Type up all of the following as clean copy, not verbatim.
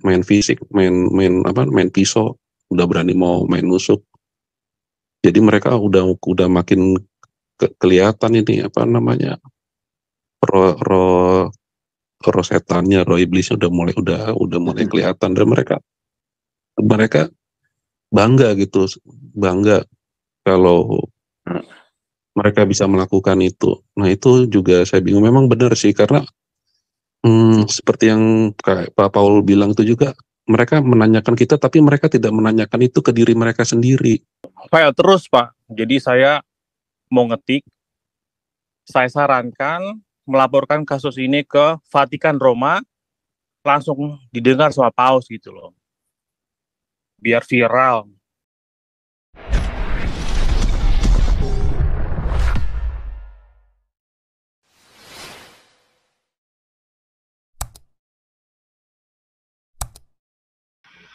main fisik, main pisau, udah berani mau main nusuk. Jadi mereka udah makin kelihatan ini apa namanya, roh roh roh setannya, roh iblisnya udah mulai kelihatan, dan mereka bangga gitu, bangga kalau mereka bisa melakukan itu. Nah itu juga saya bingung. Memang benar sih, karena seperti yang Pak Paul bilang itu juga, mereka menanyakan kita, tapi mereka tidak menanyakan itu ke diri mereka sendiri. Saya terus, Pak. Jadi saya mau ngetik, saya sarankan melaporkan kasus ini ke Vatikan Roma, langsung didengar sama Paus gitu loh. Biar viral.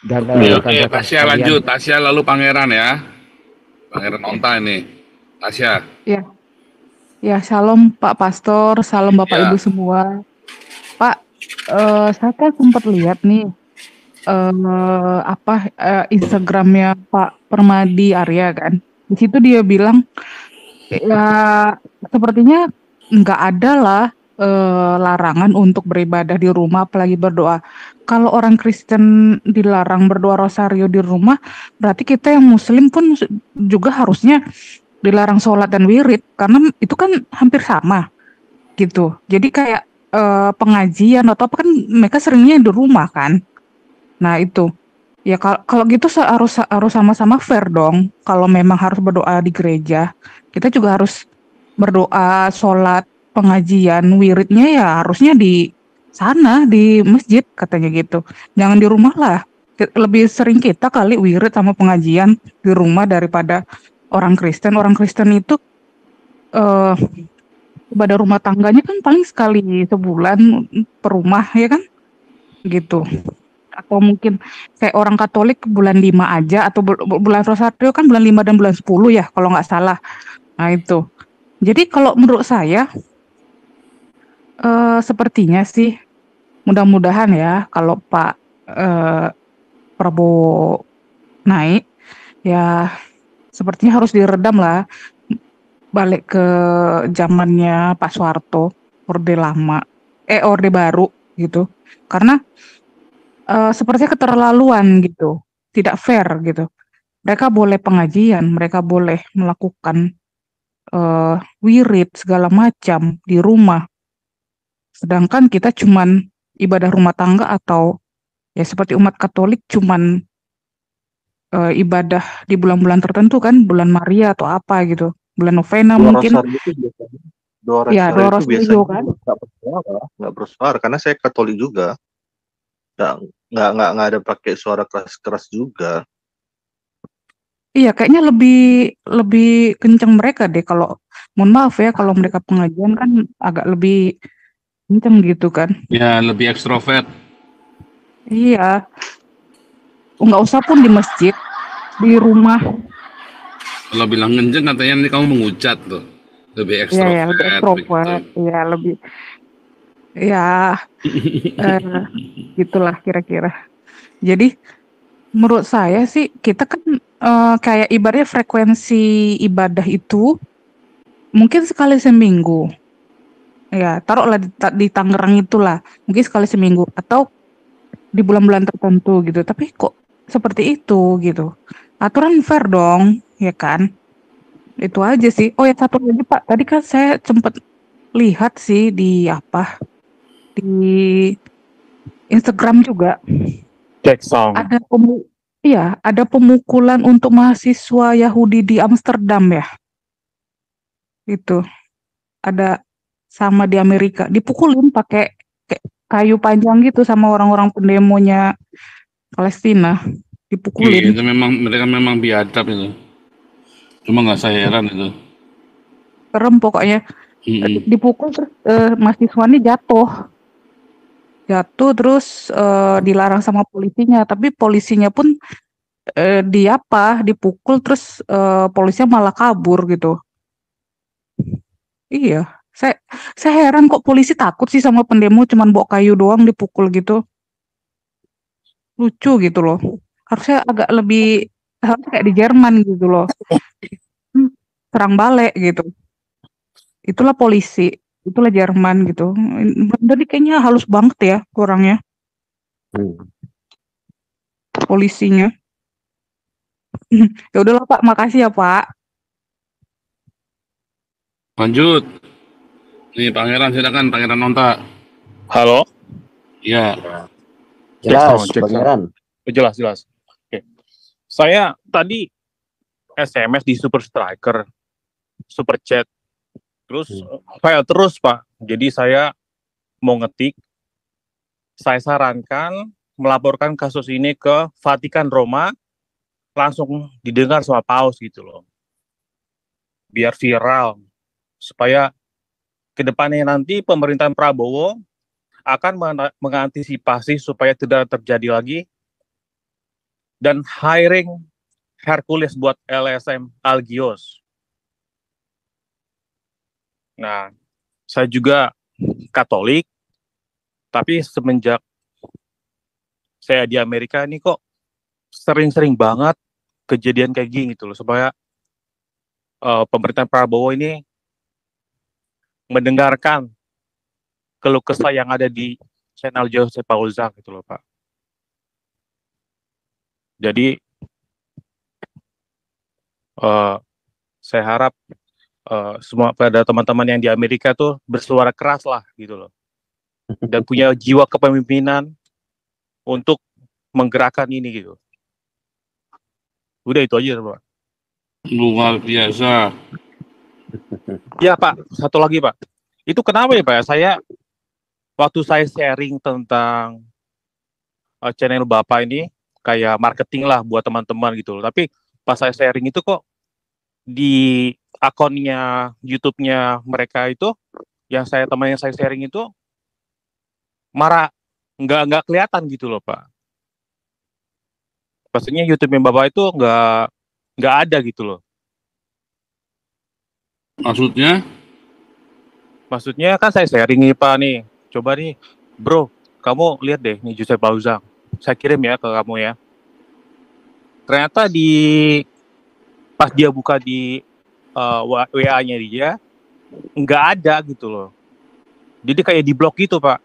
Dan Oke, Tasya lanjut. Tasya lalu Pangeran ya. Pangeran Onta ini. Tasya. Ya, shalom Pak Pastor, salam Bapak Ya. Ibu semua. Pak, saya kan sempat lihat nih Instagramnya Pak Permadi Arya kan. Di situ dia bilang ya sepertinya nggak ada lah larangan untuk beribadah di rumah, apalagi berdoa. Kalau orang Kristen dilarang berdoa rosario di rumah, berarti kita yang Muslim pun juga harusnya dilarang sholat dan wirid, karena itu kan hampir sama gitu. Jadi kayak pengajian atau apa kan mereka seringnya di rumah kan. Nah itu ya kalau gitu harus sama-sama fair dong. Kalau memang harus berdoa di gereja, kita juga harus berdoa, sholat, pengajian, wiridnya ya harusnya di sana, di masjid katanya gitu. Jangan di rumah lah. Lebih sering kita kali wirid sama pengajian di rumah daripada orang Kristen. Orang Kristen itu ibadah rumah tangganya kan paling sekali sebulan per rumah ya kan gitu. Atau mungkin kayak orang Katolik bulan 5 aja, atau bulan Rosario kan bulan 5 dan bulan 10 ya kalau nggak salah. Nah itu. Jadi kalau menurut saya sepertinya sih mudah-mudahan ya kalau Pak Prabowo naik ya sepertinya harus diredam lah, balik ke zamannya Pak Soeharto, Orde Lama, Orde Baru gitu. Karena sepertinya keterlaluan gitu, tidak fair gitu. Mereka boleh pengajian, mereka boleh melakukan wirid segala macam di rumah. Sedangkan kita cuman ibadah rumah tangga, atau ya seperti umat Katolik cuman ibadah di bulan-bulan tertentu kan, bulan Maria atau apa gitu, bulan novena mungkin. Doa rosario itu biasanya kan nggak bersuara, karena saya Katolik juga, nggak ada pakai suara keras juga. Iya, kayaknya lebih kenceng mereka deh. Kalau mohon maaf ya, kalau mereka pengajian kan agak lebih kenceng gitu kan. Ya, lebih ekstrovert. Iya, nggak usah pun di masjid, di rumah. Kalau bilang ngenceng katanya nanti kamu mengucat tuh. Lebih ekstrovert. Iya, lebih ekstrovert. Iya, lebih. Ya, gitulah kira-kira. Jadi menurut saya sih kita kan kayak ibaratnya frekuensi ibadah itu mungkin sekali seminggu. Ya, taruhlah di Tangerang itulah, mungkin sekali seminggu atau di bulan-bulan tertentu gitu. Tapi kok seperti itu gitu. Aturan fair dong, ya kan? Itu aja sih. Oh ya, satu lagi Pak, tadi kan saya sempat lihat sih di Instagram juga. Ada pemukulan untuk mahasiswa Yahudi di Amsterdam ya. Itu ada sama di Amerika, dipukulin pakai kayu panjang gitu sama orang-orang pendemonya Palestina, dipukulin. Itu mereka memang biadab itu. Cuma nggak saya heran itu. Serem pokoknya. Dipukul terus mahasiswanya jatuh terus dilarang sama polisinya, tapi polisinya pun dipukul terus polisinya malah kabur gitu. Iya, saya heran kok polisi takut sih sama pendemo, cuman bawa kayu doang dipukul gitu. lucu gitu loh. Harusnya agak lebih harusnya kayak di Jerman gitu loh. Serang balik gitu. Itulah polisi, itulah Jerman gitu. Jadi kayaknya halus banget ya kurangnya polisinya. Ya udahlah Pak, makasih ya Pak. Lanjut. Nih Pangeran, silakan Pangeran Nonta. Halo? Iya. Jelas, Cek sound. Pangeran. Jelas. Oke. Saya tadi SMS di Super Striker, Super Chat, terus fail terus Pak. Jadi saya mau ngetik, saya sarankan melaporkan kasus ini ke Vatikan Roma, langsung didengar sama Paus gitu loh. Biar viral, supaya kedepannya nanti pemerintahan Prabowo akan mengantisipasi supaya tidak terjadi lagi dan hiring Hercules buat LSM Algios. Nah, saya juga Katolik, tapi semenjak saya di Amerika ini kok sering-sering banget kejadian kayak gini gitu loh, supaya pemerintahan Prabowo ini mendengarkan keluh kesah yang ada di channel Jose Paul Zak gitu loh Pak. Jadi saya harap semua pada teman-teman yang di Amerika tuh bersuara keras lah gitu loh, dan punya jiwa kepemimpinan untuk menggerakkan ini gitu. Udah itu aja Pak. Luar biasa. Ya Pak, satu lagi Pak. Itu kenapa ya Pak? Saya waktu saya sharing tentang channel Bapak ini kayak marketing lah buat teman-teman gitu loh. Tapi pas saya sharing itu kok di akunnya YouTube-nya mereka itu yang saya sharing itu marah, nggak kelihatan gitu loh Pak. Pastinya YouTube-nya Bapak itu nggak ada gitu loh. Maksudnya kan saya sharing nih Pak nih. Coba nih, bro, kamu lihat deh nih Jose Paul Zak. Saya kirim ya ke kamu ya. Ternyata pas dia buka di WA-nya dia nggak ada gitu loh. Jadi kayak di blok gitu Pak.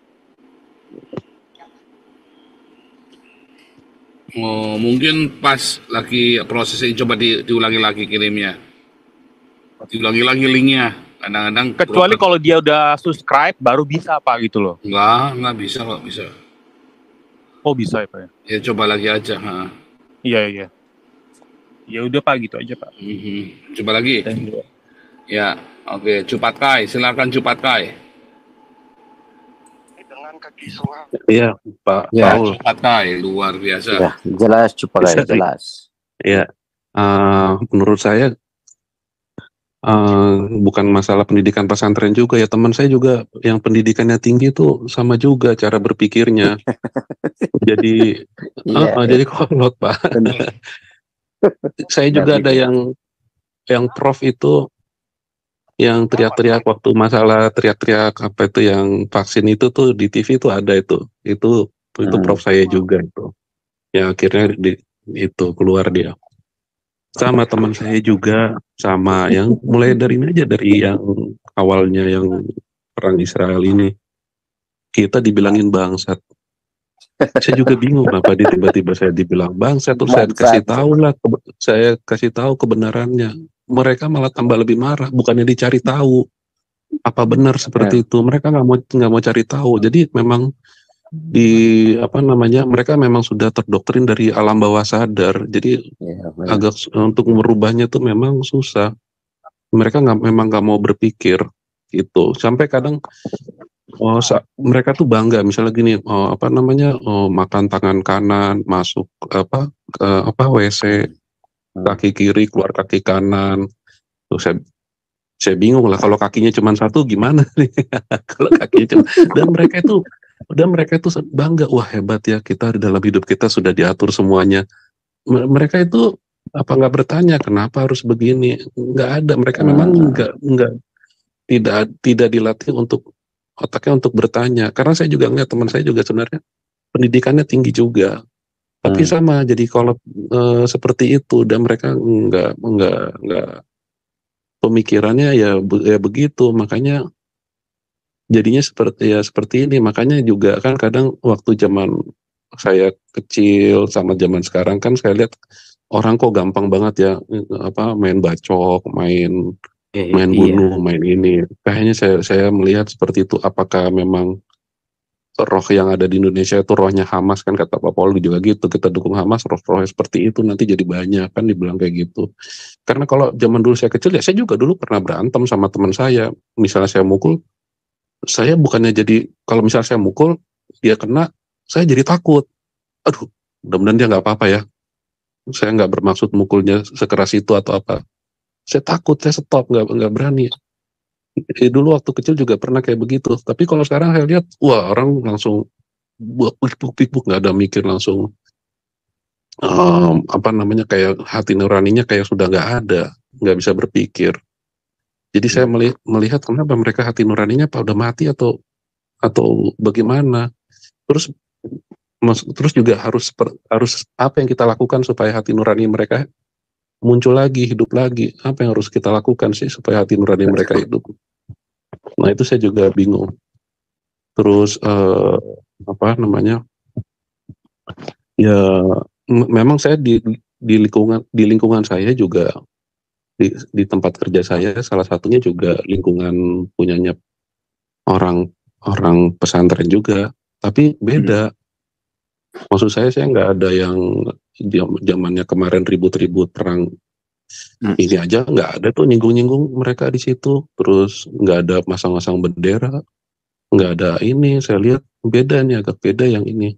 Oh, mungkin pas lagi prosesnya coba diulangi lagi kirimnya. Diulangi lagi linknya. Kadang-kadang kecuali kalau dia udah subscribe baru bisa Pak gitu loh. Enggak bisa kok, bisa. Oh bisa ya Pak ya? Ya coba lagi aja. Iya. Ya udah Pak gitu aja Pak. Coba lagi. Ya, oke. Cupat Kai, silakan Cupat Kai. Dengan kaki suara. Iya Pak Ya. Paul. Cupat Kai, luar biasa. Ya, jelas Cupat Kai, jelas. Ya, menurut saya bukan masalah pendidikan pesantren juga ya, teman saya juga yang pendidikannya tinggi itu sama juga cara berpikirnya. Jadi jadi kolot Pak. Saya juga ada yang prof itu yang teriak-teriak waktu masalah teriak-teriak apa itu yang vaksin itu tuh di TV itu ada itu prof saya juga itu. Ya akhirnya itu keluar dia. Sama teman saya juga, sama yang mulai dari yang awalnya yang perang Israel ini kita dibilangin bangsat. Saya juga bingung kenapa tiba-tiba saya dibilang bangsat. Terus saya kasih tahu kebenarannya. Mereka malah tambah lebih marah, bukannya dicari tahu apa benar seperti itu. Mereka nggak mau cari tahu. Jadi memang mereka memang sudah terdoktrin dari alam bawah sadar. Jadi agak untuk merubahnya tuh memang susah. Mereka memang nggak mau berpikir gitu. Sampai kadang mereka tuh bangga misalnya gini, makan tangan kanan, masuk WC kaki kiri, keluar kaki kanan. Tuh saya bingung lah kalau kakinya cuma satu gimana nih. Kalau kakinya cuma, dan mereka itu bangga, wah hebat ya, kita dalam hidup kita sudah diatur semuanya. Mereka itu nggak bertanya kenapa harus begini, nggak ada. Mereka memang tidak dilatih untuk otaknya untuk bertanya. Karena saya juga ngeliat teman saya juga sebenarnya pendidikannya tinggi juga, tapi sama jadi kolot seperti itu, dan mereka nggak pemikirannya ya begitu, makanya jadinya seperti ini. Makanya juga kan kadang waktu zaman saya kecil sama zaman sekarang kan saya lihat orang kok gampang banget ya main bacok, main bunuh, main ini. Kayaknya saya melihat seperti itu. Apakah memang roh yang ada di Indonesia itu rohnya Hamas, kan kata Pak Paul juga gitu, kita dukung Hamas, roh-roh seperti itu nanti jadi banyak, kan dibilang kayak gitu. Karena kalau zaman dulu saya kecil ya saya juga dulu pernah berantem sama teman saya, misalnya saya mukul, saya bukannya jadi, kalau misalnya saya mukul dia kena, saya jadi takut, aduh mudah-mudahan dia nggak apa-apa ya, saya nggak bermaksud mukulnya sekeras itu atau apa, saya takut, saya stop, nggak berani. Dulu waktu kecil juga pernah kayak begitu, tapi kalau sekarang saya lihat, wah orang langsung pikuk nggak ada mikir, langsung kayak hati nuraninya kayak sudah nggak ada, nggak bisa berpikir. Jadi saya melihat kenapa mereka hati nuraninya udah mati atau bagaimana. Terus juga harus apa yang kita lakukan supaya hati nurani mereka muncul lagi, hidup lagi. Apa yang harus kita lakukan sih supaya hati nurani mereka hidup? Nah itu saya juga bingung. Terus ya memang saya di lingkungan saya juga, di tempat kerja saya salah satunya juga lingkungan punyanya orang pesantren juga, tapi beda. Maksud saya nggak ada yang zamannya kemarin ribut-ribut perang ini aja, nggak ada tuh nyinggung-nyinggung mereka di situ. Terus nggak ada masang-masang bendera, nggak ada ini. Saya lihat beda nih, agak beda yang ini.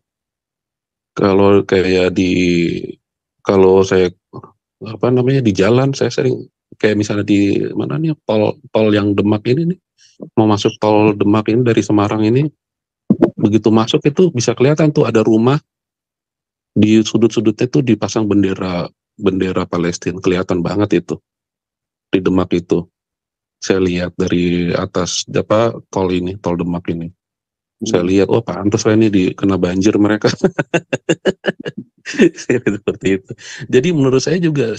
Kalau kayak kalau saya di jalan, saya sering kayak misalnya di mana nih tol yang Demak ini nih, mau masuk tol Demak ini dari Semarang ini, begitu masuk itu bisa kelihatan tuh ada rumah di sudut-sudutnya tuh dipasang bendera Palestina, kelihatan banget itu di Demak itu. Saya lihat dari atas tol Demak ini. Saya lihat, oh pantas lah ini kena banjir mereka. Seperti itu. Jadi menurut saya juga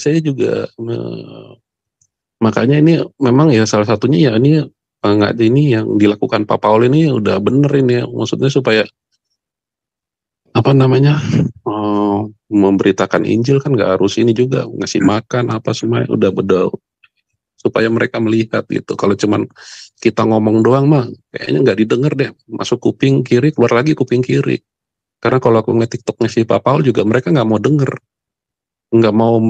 makanya ini memang ya salah satunya ya ini yang dilakukan Pak Paul ini udah bener ini ya, maksudnya supaya memberitakan Injil kan nggak harus ini juga ngasih makan apa semua, udah supaya mereka melihat gitu. Kalau cuman kita ngomong doang mah kayaknya nggak didengar deh, masuk kuping kiri keluar lagi kuping kiri. Karena kalau aku ngeliat TikToknya si Pak Paul juga, mereka nggak mau denger, nggak mau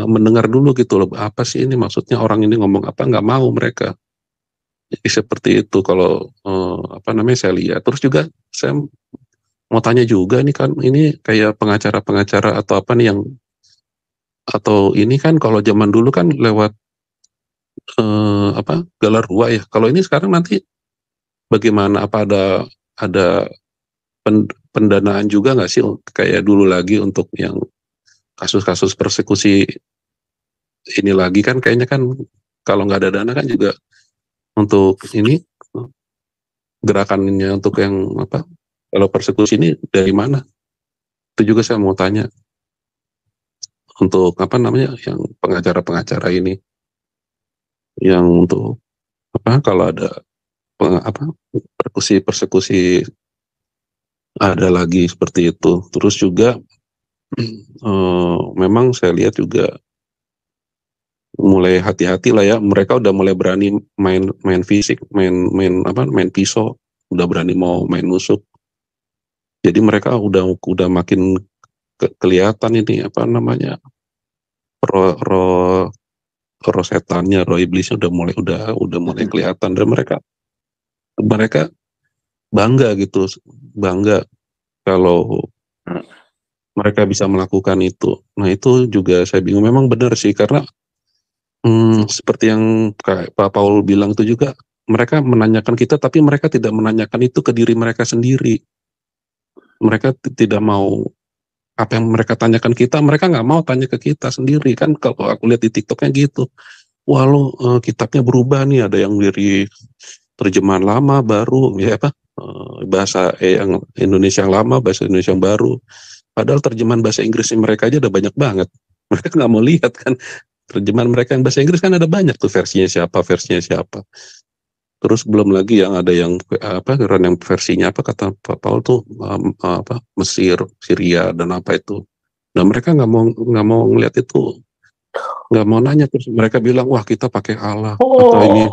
mendengar dulu gitu loh, apa sih ini maksudnya orang ini ngomong apa, nggak mau mereka. Jadi seperti itu kalau saya lihat. Terus juga saya mau tanya juga nih kan, ini kayak pengacara atau apa nih atau ini kan kalau zaman dulu kan lewat gelar dua ya. Kalau ini sekarang nanti bagaimana? Apa ada pendanaan juga nggak sih kayak dulu lagi untuk yang kasus-kasus persekusi ini lagi? Kan kayaknya kan kalau nggak ada dana kan juga untuk ini gerakannya untuk yang kalau persekusi ini dari mana? Itu juga saya mau tanya untuk yang pengacara ini, yang untuk kalau ada persekusi ada lagi seperti itu. Terus juga memang saya lihat juga mulai hati-hati lah ya, mereka udah mulai berani main fisik, main pisau, udah berani mau main nusuk. Jadi mereka udah makin kelihatan ini roh setannya, roh iblisnya udah mulai kelihatan, dan mereka bangga kalau mereka bisa melakukan itu. Nah itu juga saya bingung. Memang benar sih, karena seperti yang Pak Paul bilang itu juga, mereka menanyakan kita tapi mereka tidak menanyakan itu ke diri mereka sendiri. Mereka tidak mau, apa yang mereka tanyakan kita, mereka nggak mau tanya ke kita sendiri. Kan kalau aku lihat di TikToknya gitu, wah lo kitabnya berubah nih, ada yang dari terjemahan lama baru ya bahasa yang Indonesia yang lama, bahasa Indonesia yang baru. Padahal terjemahan bahasa Inggris mereka aja udah banyak banget. Mereka nggak mau lihat kan. Terjemahan mereka yang bahasa Inggris kan ada banyak tuh versinya siapa. Terus belum lagi yang ada yang yang versinya apa kata Pak Paul tuh Mesir, Syria dan apa itu. Nah mereka nggak mau ngeliat itu, nggak mau nanya, terus mereka bilang wah kita pakai Allah atau ini.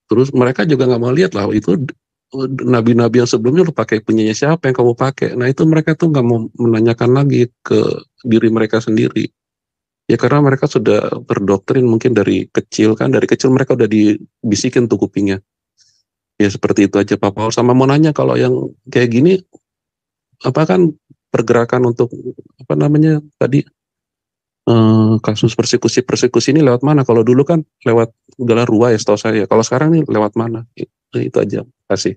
Terus mereka juga nggak mau lihat lah itu nabi-nabi yang sebelumnya lu pakai punyanya siapa yang kamu pakai. Nah itu mereka tuh nggak mau menanyakan lagi ke diri mereka sendiri. Ya karena mereka sudah berdoktrin mungkin dari kecil mereka udah dibisikin tuh kupingnya. Ya seperti itu aja Pak Paul. Sama mau nanya kalau yang kayak gini, apa kan pergerakan untuk apa namanya tadi kasus persekusi ini lewat mana? Kalau dulu kan lewat Galarua ya setahu saya. Kalau sekarang nih lewat mana? Itu aja. Terima kasih.